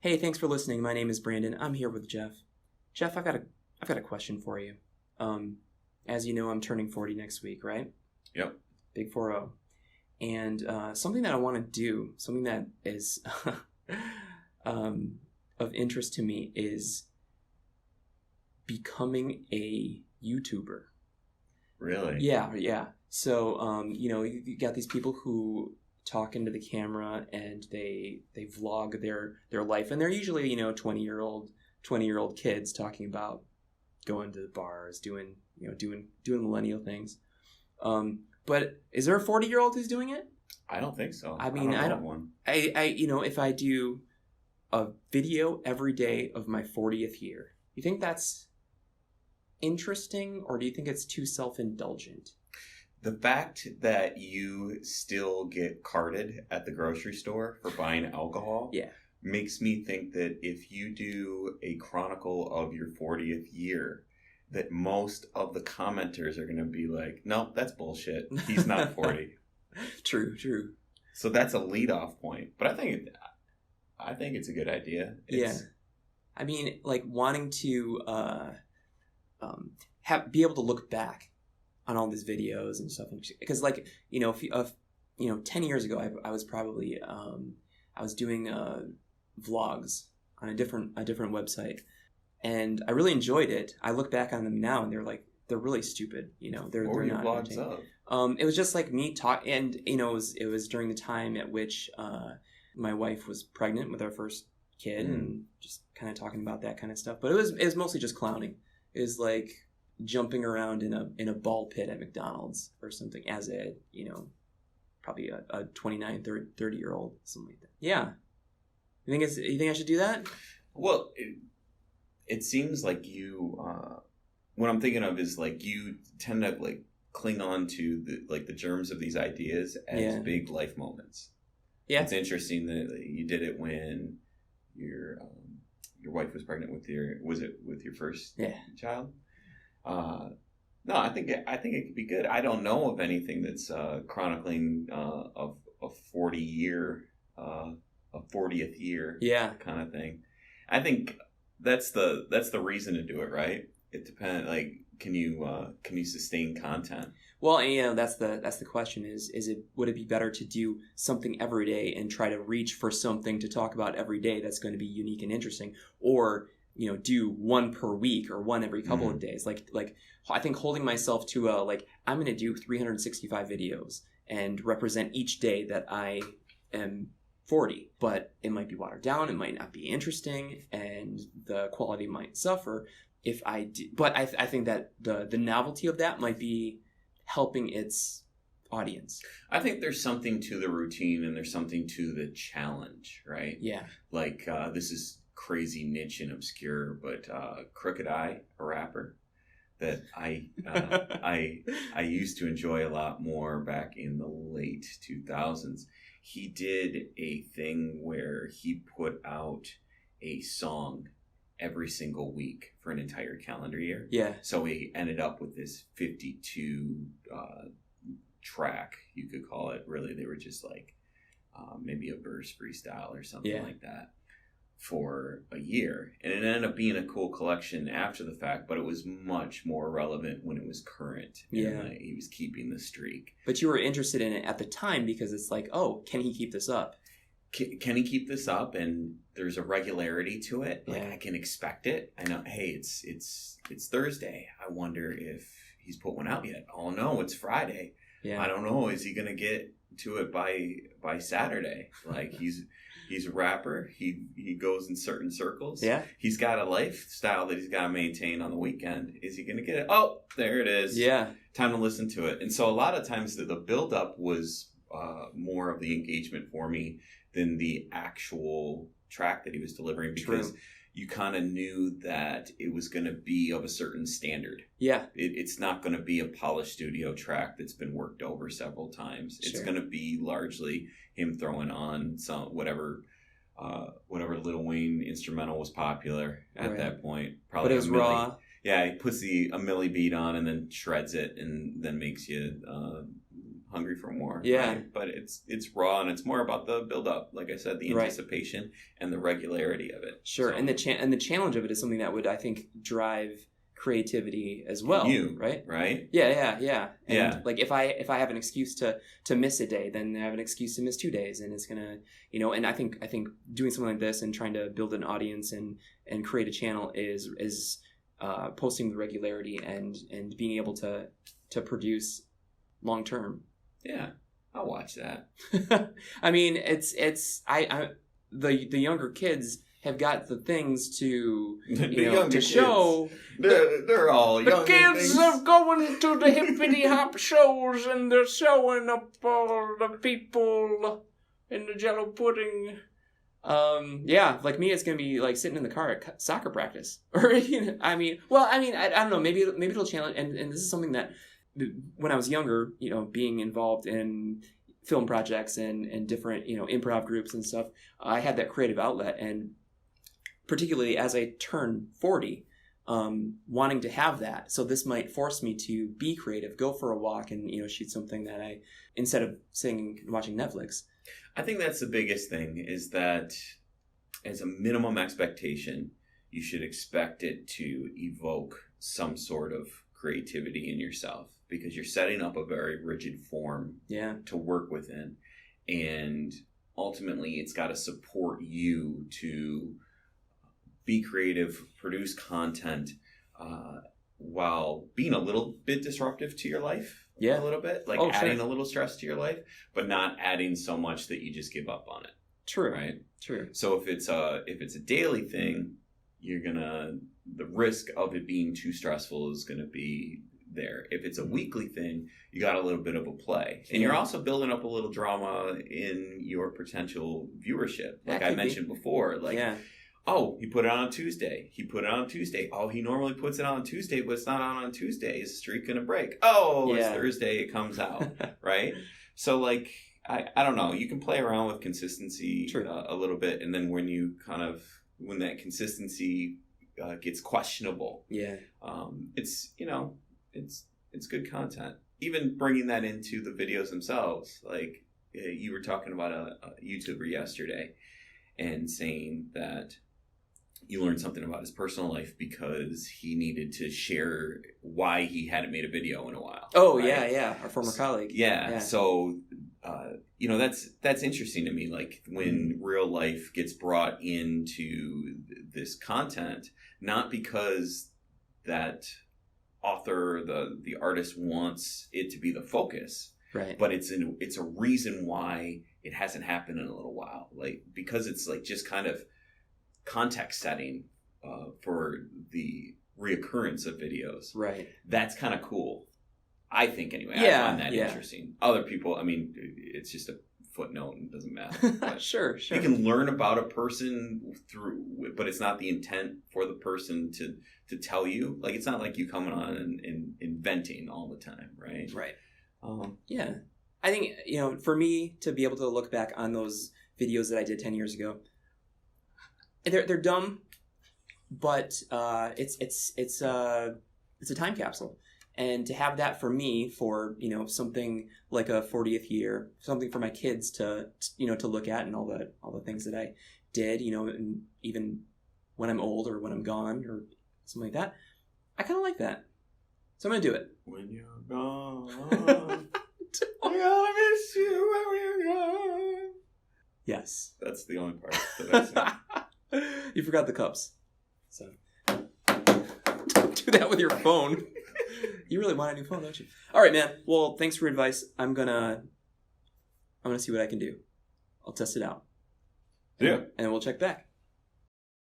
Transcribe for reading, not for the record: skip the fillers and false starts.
Hey, thanks for listening. My name is Brandon. I'm here with Jeff. Jeff, I've got a question for you. As you know, I'm turning 40 next week, right? Yep. Big 4-0. And something that I want to do, something that is of interest to me, is becoming a YouTuber. Really? Yeah. So, you got these people who talk into the camera and they vlog their life, and they're usually 20-year-old kids talking about going to the bars, doing millennial things. But is there a 40-year-old who's doing it? I don't think so. I mean, I don't. One. If I do a video every day of my 40th year, you think that's interesting, or do you think it's too self-indulgent? The fact that you still get carded at the grocery store for buying alcohol makes me think that if you do a chronicle of your 40th year, that most of the commenters are going to be like, no, that's bullshit. He's not 40. True. So that's a lead-off point. But I think it's a good idea. I mean, like, wanting to be able to look back on all these videos and stuff, because 10 years ago I was probably I was doing vlogs on a different website, and I really enjoyed it. I look back on them now and they're really stupid. They're not vlogs of? It was just like me talk, and it was during the time at which my wife was pregnant with our first kid, and just kind of talking about that kind of stuff. But it was mostly just clowning. It was like jumping around in a ball pit at McDonald's or something as a probably a 29, 30-year-old, something like that. Yeah. You think I should do that? Well, it seems like you what I'm thinking of is like you tend to like cling on to the germs of these ideas as big life moments. Yeah. It's interesting that you did it when your wife was pregnant with your first child? No, I think it could be good. I don't know of anything that's chronicling of a 40th year kind of thing. I think that's the reason to do it, right? It depends. Like, can you sustain content? Well, that's the question. Would it be better to do something every day and try to reach for something to talk about every day that's going to be unique and interesting, or do one per week or one every couple of days? Like I think holding myself to I'm going to do 365 videos and represent each day that I am 40, but it might be watered down, it might not be interesting, and the quality might suffer if I do. But I think that the novelty of that might be helping its audience. I think there's something to the routine and there's something to the challenge, right? Yeah. Like this is crazy niche and obscure, but Crooked I, a rapper that I used to enjoy a lot more back in the late 2000s. He did a thing where he put out a song every single week for an entire calendar year. Yeah. So he ended up with this 52 track, you could call it. Really, they were just like maybe a verse freestyle or something like that for a year. And it ended up being a cool collection after the fact, but it was much more relevant when it was current. And he was keeping the streak. But you were interested in it at the time because it's like, oh, can he keep this up? Can he keep this up? And there's a regularity to it. Like, I can expect it. I know, hey, it's Thursday. I wonder if he's put one out yet. Oh no, it's Friday. Yeah. I don't know. Is he gonna get to it by Saturday? Like, he's a rapper. He goes in certain circles. Yeah. He's got a lifestyle that he's got to maintain on the weekend. Is he gonna get it? Oh, there it is. Yeah. Time to listen to it. And so a lot of times the build up was more of the engagement for me than the actual track that he was delivering, because you kind of knew that it was going to be of a certain standard. Yeah. It's not going to be a polished studio track that's been worked over several times. Sure. It's going to be largely him throwing on some whatever Lil Wayne instrumental was popular at that point. Probably, but it was raw. Yeah, he puts a Millie beat on and then shreds it and then makes you hungry for more. Yeah. Right? But it's raw, and it's more about the build up. Like I said, the anticipation and the regularity of it. Sure. So, And the challenge of it is something that would, I think, drive creativity as well. Right? Right? Yeah. And like if I have an excuse to miss a day, then I have an excuse to miss 2 days, and it's gonna, and I think doing something like this and trying to build an audience and create a channel is posting the regularity and being able to produce long term. Yeah, I'll watch that. I mean, the younger kids have got the things to to show. They're all the kids are going to the hippity hop shows, and they're showing up all the people in the Jello pudding. Like me, it's gonna be like sitting in the car at soccer practice, or I don't know. Maybe it'll challenge. And this is something that when I was younger, being involved in film projects and different improv groups and stuff, I had that creative outlet, and particularly as I turn 40, wanting to have that. So this might force me to be creative, go for a walk, and shoot something that I, instead of sitting and watching Netflix. I think that's the biggest thing, is that as a minimum expectation, you should expect it to evoke some sort of creativity in yourself, because you're setting up a very rigid form to work within, and ultimately it's got to support you to be creative, produce content, while being a little bit disruptive to your life. A little bit, like adding a little stress to your life, but not adding so much that you just give up on it. True. Right? True. So if it's a daily thing, the risk of it being too stressful is gonna be there. If it's a weekly thing, you got a little bit of a play. And you're also building up a little drama in your potential viewership. Like I mentioned before, oh, he put it on Tuesday. Oh, he normally puts it on Tuesday, but it's not on Tuesday. Is the streak going to break? Oh, it's Thursday. It comes out, right? So, I don't know. You can play around with consistency a little bit, and then when that consistency gets questionable, it's good content. Even bringing that into the videos themselves, like you were talking about a YouTuber yesterday, and saying that you learned something about his personal life because he needed to share why he hadn't made a video in a while. Oh, right? Our former colleague. Yeah. So, that's interesting to me. Like when real life gets brought into this content, not because that author, the artist wants it to be the focus, right? But it's a reason why it hasn't happened in a little while, because it's just kind of context setting for the reoccurrence of videos. Right. That's kind of cool, I think. Anyway, I find that interesting. Other people, it's just a footnote and it doesn't matter. Sure. You can learn about a person but it's not the intent for the person to tell you. Like, it's not like you coming on and inventing all the time, right? Right. I think, for me to be able to look back on those videos that I did 10 years ago, they're dumb, but it's a time capsule. And to have that for me for, something like a 40th year, something for my kids to look at, and all the things that I did, and even when I'm old or when I'm gone or something like that, I kind of like that. So I'm going to do it. When you're gone. I'm gonna miss you when we're gone. Yes. That's the only part that I sing. You forgot the cups. So don't do that with your phone. You really want a new phone, don't you? All right, man. Well, thanks for your advice. I'm gonna see what I can do. I'll test it out. Yeah. And we'll check back.